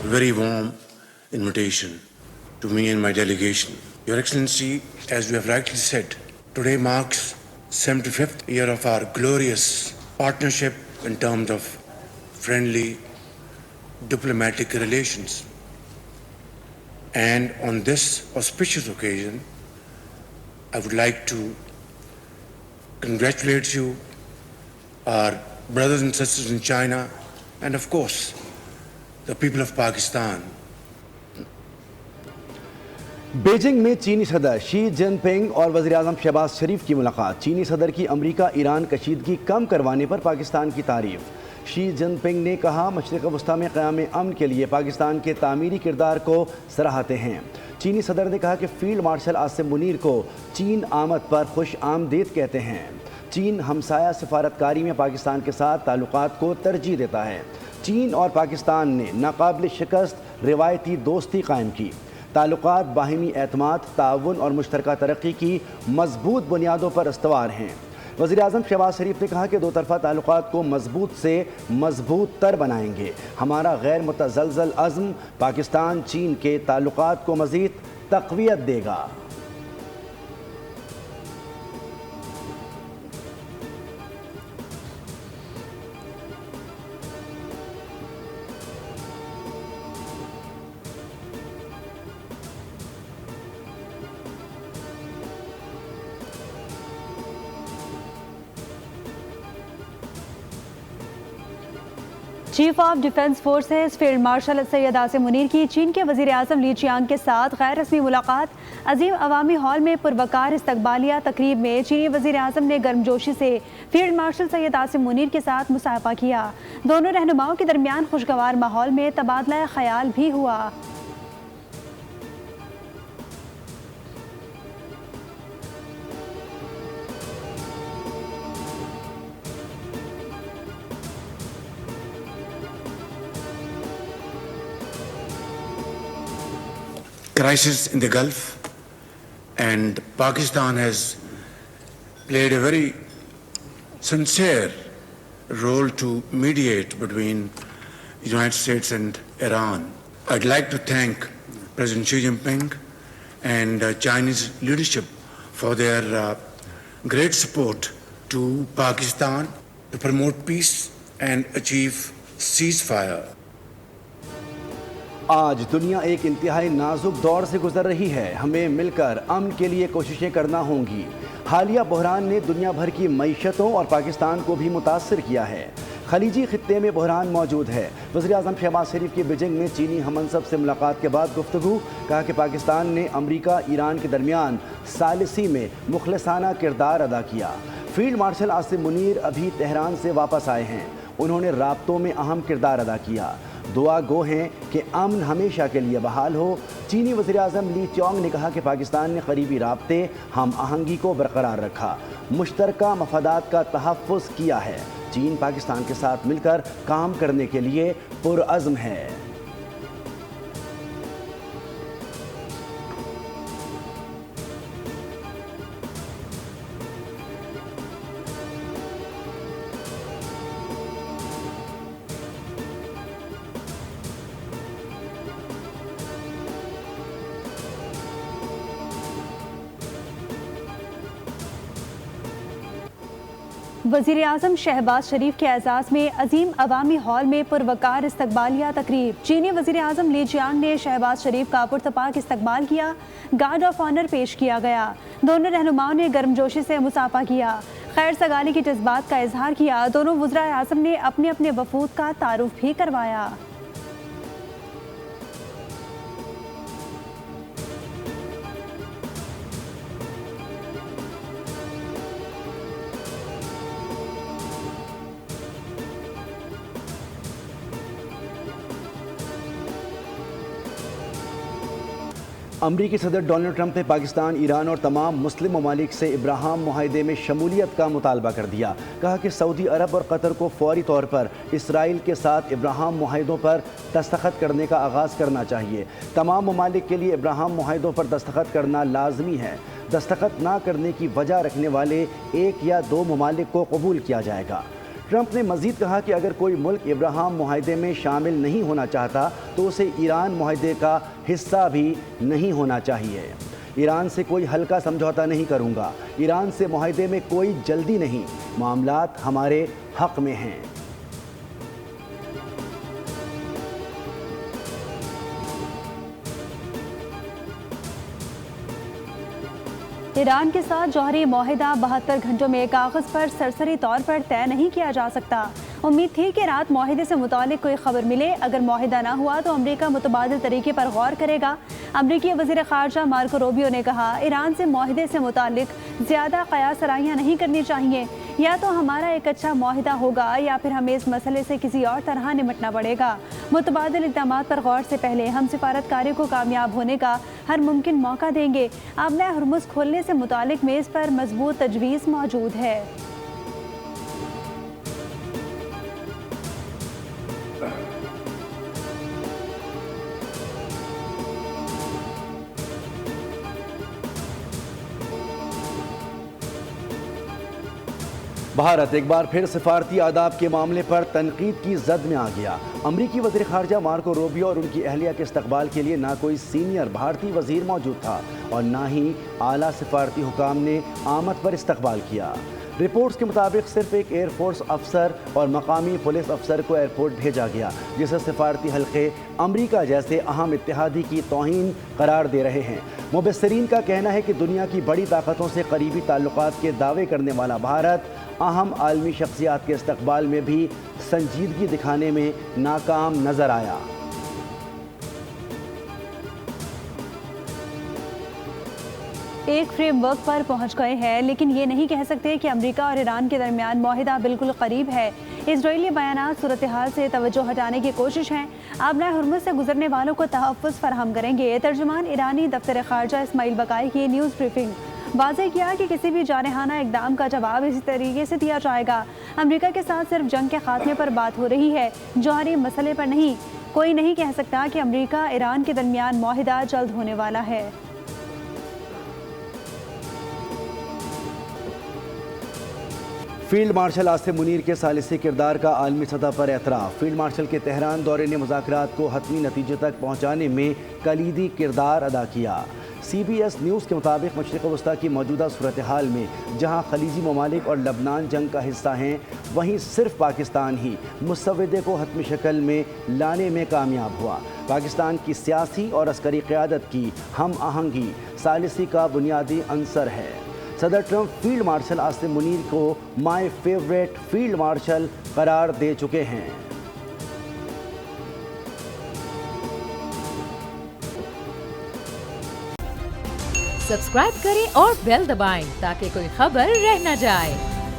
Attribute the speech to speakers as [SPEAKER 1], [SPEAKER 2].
[SPEAKER 1] very warm invitation to me and my delegation. Your Excellency, as you have rightly said, today marks 75th year of our glorious partnership in terms of friendly diplomatic relations. And on this auspicious occasion, I would like to congratulate you, our brothers and sisters in China, and of course, the people of Pakistan.
[SPEAKER 2] Beijing میں چینی صدر شی جن پنگ اور وزیر اعظم شہباز شریف کی ملاقات. چینی صدر کی امریکہ ایران کشیدگی کم کروانے پر پاکستان کی تعریف. شی جن پنگ نے کہا مشرق وسطیٰ میں قیام امن کے لیے پاکستان کے تعمیری کردار کو سراہتے ہیں. چینی صدر نے کہا کہ فیلڈ مارشل عاصم منیر کو چین آمد پر خوش آمدید کہتے ہیں. چین ہمسایہ سفارتکاری میں پاکستان کے ساتھ تعلقات کو ترجیح دیتا ہے. چین اور پاکستان نے ناقابل شکست روایتی دوستی قائم کی. تعلقات باہمی اعتماد، تعاون اور مشترکہ ترقی کی مضبوط بنیادوں پر استوار ہیں. وزیر اعظم شہباز شریف نے کہا کہ دو طرفہ تعلقات کو مضبوط سے مضبوط تر بنائیں گے. ہمارا غیر متزلزل عزم پاکستان چین کے تعلقات کو مزید تقویت دے گا.
[SPEAKER 3] Chief of defence forces field marshal Syed Asim Munir کی چین کے وزیر اعظم لی چیانگ کے ساتھ غیر رسمی ملاقات. عظیم عوامی ہال میں پروقار استقبالیہ تقریب میں چینی وزیر اعظم نے گرمجوشی سے فیلڈ مارشل سید عاصم منیر کے ساتھ مصافحہ کیا. دونوں رہنماؤں کے درمیان خوشگوار ماحول میں تبادلہ خیال بھی ہوا.
[SPEAKER 1] Crisis in the Gulf, and Pakistan has played a very sincere role to mediate between the United States and Iran. I'd like to thank President Xi Jinping and Chinese leadership for their great support to Pakistan to promote peace and achieve ceasefire.
[SPEAKER 2] آج دنیا ایک انتہائی نازک دور سے گزر رہی ہے. ہمیں مل کر امن کے لیے کوششیں کرنا ہوں گی. حالیہ بحران نے دنیا بھر کی معیشتوں اور پاکستان کو بھی متاثر کیا ہے. خلیجی خطے میں بحران موجود ہے. وزیر اعظم شہباز شریف کی بیجنگ میں چینی ہم منصب سے ملاقات کے بعد گفتگو. کہا کہ پاکستان نے امریکہ ایران کے درمیان ثالثی میں مخلصانہ کردار ادا کیا. فیلڈ مارشل عاصم منیر ابھی تہران سے واپس آئے ہیں. انہوں نے رابطوں میں اہم کردار ادا کیا. دعا گو ہیں کہ امن ہمیشہ کے لیے بحال ہو. چینی وزیر اعظم لی چیانگ نے کہا کہ پاکستان نے قریبی رابطے ہم آہنگی کو برقرار رکھا. مشترکہ مفادات کا تحفظ کیا ہے. چین پاکستان کے ساتھ مل کر کام کرنے کے لیے پرعزم ہے.
[SPEAKER 3] وزیر اعظم شہباز شریف کے اعزاز میں عظیم عوامی ہال میں پروقار استقبالیہ تقریب. چینی وزیر اعظم لی چیانگ نے شہباز شریف کا پرتپاک استقبال کیا. گارڈ آف آنر پیش کیا گیا. دونوں رہنماؤں نے گرمجوشی سے مصافحہ کیا. خیر سگالی کی جذبات کا اظہار کیا. دونوں وزرائے اعظم نے اپنے اپنے وفود کا تعارف بھی کروایا.
[SPEAKER 2] امریکی صدر ڈونلڈ ٹرمپ نے پاکستان، ایران اور تمام مسلم ممالک سے ابراہیم معاہدے میں شمولیت کا مطالبہ کر دیا. کہا کہ سعودی عرب اور قطر کو فوری طور پر اسرائیل کے ساتھ ابراہیم معاہدوں پر دستخط کرنے کا آغاز کرنا چاہیے. تمام ممالک کے لیے ابراہیم معاہدوں پر دستخط کرنا لازمی ہے. دستخط نہ کرنے کی وجہ رکھنے والے 1 یا 2 ممالک کو قبول کیا جائے گا. ٹرمپ نے مزید کہا کہ اگر کوئی ملک ابراہم معاہدے میں شامل نہیں ہونا چاہتا تو اسے ایران معاہدے کا حصہ بھی نہیں ہونا چاہیے۔ ایران سے کوئی ہلکا سمجھوتا نہیں کروں گا، ایران سے معاہدے میں کوئی جلدی نہیں، معاملات ہمارے حق میں ہیں۔
[SPEAKER 3] ایران کے ساتھ جوہری معاہدہ 72 گھنٹوں میں کاغذ پر سرسری طور پر طے نہیں کیا جا سکتا۔ امید تھی کہ رات معاہدے سے متعلق کوئی خبر ملے، اگر معاہدہ نہ ہوا تو امریکہ متبادل طریقے پر غور کرے گا۔ امریکی وزیر خارجہ مارکو روبیو نے کہا، ایران سے معاہدے سے متعلق زیادہ قیاس آرائیاں نہیں کرنی چاہیے، یا تو ہمارا ایک اچھا معاہدہ ہوگا یا پھر ہمیں اس مسئلے سے کسی اور طرح نمٹنا پڑے گا۔ متبادل اقدامات پر غور سے پہلے ہم سفارتکاری کو کامیاب ہونے کا ہر ممکن موقع دیں گے۔ آبنۂ ہرمز کھولنے سے متعلق میز پر مضبوط تجویز موجود ہے۔
[SPEAKER 2] بھارت ایک بار پھر سفارتی آداب کے معاملے پر تنقید کی زد میں آ گیا۔ امریکی وزیر خارجہ مارکو روبیو اور ان کی اہلیہ کے استقبال کے لیے نہ کوئی سینئر بھارتی وزیر موجود تھا اور نہ ہی اعلیٰ سفارتی حکام نے آمد پر استقبال کیا۔ رپورٹس کے مطابق صرف ایک ایئر فورس افسر اور مقامی پولیس افسر کو ایئرپورٹ بھیجا گیا، جسے سفارتی حلقے امریکہ جیسے اہم اتحادی کی توہین قرار دے رہے ہیں۔ مبصرین کا کہنا ہے کہ دنیا کی بڑی طاقتوں سے قریبی تعلقات کے دعوے کرنے والا بھارت اہم عالمی شخصیات کے استقبال میں بھی سنجیدگی دکھانے میں ناکام نظر آیا۔
[SPEAKER 3] ایک فریم ورک پر پہنچ گئے ہیں، لیکن یہ نہیں کہہ سکتے کہ امریکہ اور ایران کے درمیان معاہدہ بالکل قریب ہے۔ اسرائیلی بیانات صورتحال سے توجہ ہٹانے کی کوشش ہیں، آبنۂ ہرمز سے گزرنے والوں کو تحفظ فراہم کریں گے۔ ترجمان ایرانی دفتر خارجہ اسماعیل بقائی کی نیوز بریفنگ۔ واضح کیا کہ کسی بھی جارحانہ اقدام کا جواب اسی طریقے سے دیا جائے گا۔ امریکہ کے ساتھ صرف جنگ کے خاتمے پر بات ہو رہی ہے، جوہری مسئلے پر نہیں۔ کوئی نہیں کہہ سکتا کہ امریکہ ایران کے درمیان معاہدہ جلد ہونے والا ہے۔
[SPEAKER 2] فیلڈ مارشل آصم منیر کے ثالثی کردار کا عالمی سطح پر اعتراف۔ فیلڈ مارشل کے تہران دورے نے مذاکرات کو حتمی نتیجے تک پہنچانے میں کلیدی کردار ادا کیا۔ سی بی ایس نیوز کے مطابق مشرق وسطیٰ کی موجودہ صورتحال میں جہاں خلیجی ممالک اور لبنان جنگ کا حصہ ہیں، وہیں صرف پاکستان ہی مسودے کو حتمی شکل میں لانے میں کامیاب ہوا۔ پاکستان کی سیاسی اور عسکری قیادت کی ہم آہنگی ثالثی کا بنیادی عنصر ہے۔ صدر Trump field marshal Asim Munir کو مائی فیوریٹ فیلڈ مارشل قرار دے چکے ہیں۔
[SPEAKER 4] سبسکرائب کریں اور بیل دبائیں تاکہ کوئی خبر رہ نہ جائے۔